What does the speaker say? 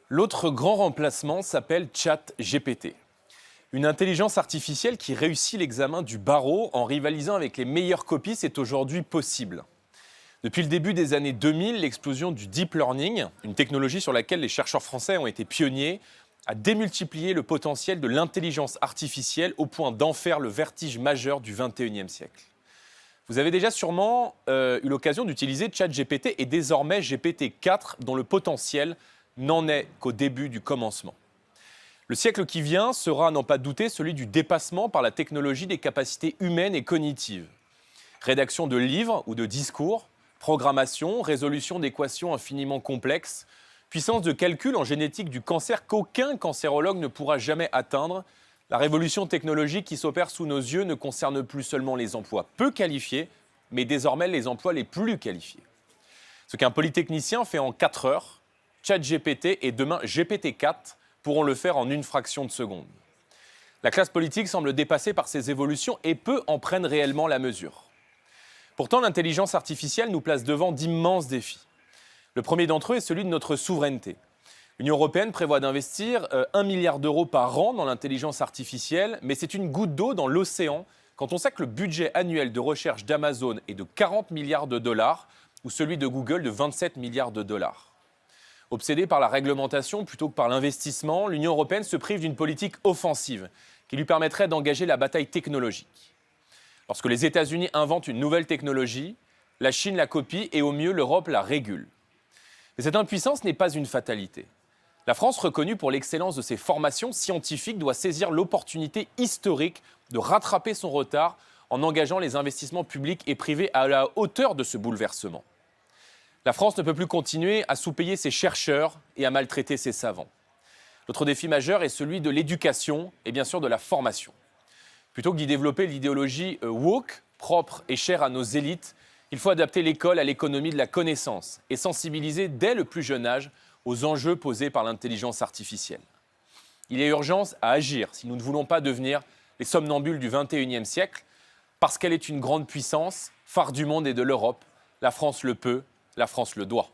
L'autre grand remplacement s'appelle ChatGPT. Une intelligence artificielle qui réussit l'examen du barreau en rivalisant avec les meilleures copies, c'est aujourd'hui possible. Depuis le début des années 2000, l'explosion du deep learning, une technologie sur laquelle les chercheurs français ont été pionniers, a démultiplié le potentiel de l'intelligence artificielle au point d'en faire le vertige majeur du XXIe siècle. Vous avez déjà sûrement eu l'occasion d'utiliser ChatGPT et désormais GPT-4, dont le potentiel n'en est qu'au début du commencement. Le siècle qui vient sera, à n'en pas douter, celui du dépassement par la technologie des capacités humaines et cognitives. Rédaction de livres ou de discours, programmation, résolution d'équations infiniment complexes, puissance de calcul en génétique du cancer qu'aucun cancérologue ne pourra jamais atteindre. La révolution technologique qui s'opère sous nos yeux ne concerne plus seulement les emplois peu qualifiés, mais désormais les emplois les plus qualifiés. Ce qu'un polytechnicien fait en 4 heures, ChatGPT et demain GPT-4 pourront le faire en une fraction de seconde. La classe politique semble dépassée par ces évolutions et peu en prennent réellement la mesure. Pourtant, l'intelligence artificielle nous place devant d'immenses défis. Le premier d'entre eux est celui de notre souveraineté. L'Union européenne prévoit d'investir 1 milliard d'euros par an dans l'intelligence artificielle, mais c'est une goutte d'eau dans l'océan quand on sait que le budget annuel de recherche d'Amazon est de 40 milliards de dollars ou celui de Google de 27 milliards de dollars. Obsédée par la réglementation plutôt que par l'investissement, l'Union européenne se prive d'une politique offensive qui lui permettrait d'engager la bataille technologique. Lorsque les États-Unis inventent une nouvelle technologie, la Chine la copie et au mieux l'Europe la régule. Mais cette impuissance n'est pas une fatalité. La France, reconnue pour l'excellence de ses formations scientifiques, doit saisir l'opportunité historique de rattraper son retard en engageant les investissements publics et privés à la hauteur de ce bouleversement. La France ne peut plus continuer à sous-payer ses chercheurs et à maltraiter ses savants. L'autre défi majeur est celui de l'éducation et bien sûr de la formation. Plutôt que d'y développer l'idéologie woke, propre et chère à nos élites, il faut adapter l'école à l'économie de la connaissance et sensibiliser dès le plus jeune âge aux enjeux posés par l'intelligence artificielle. Il y a urgence à agir si nous ne voulons pas devenir les somnambules du XXIe siècle, parce qu'elle est une grande puissance, phare du monde et de l'Europe. La France le peut, la France le doit.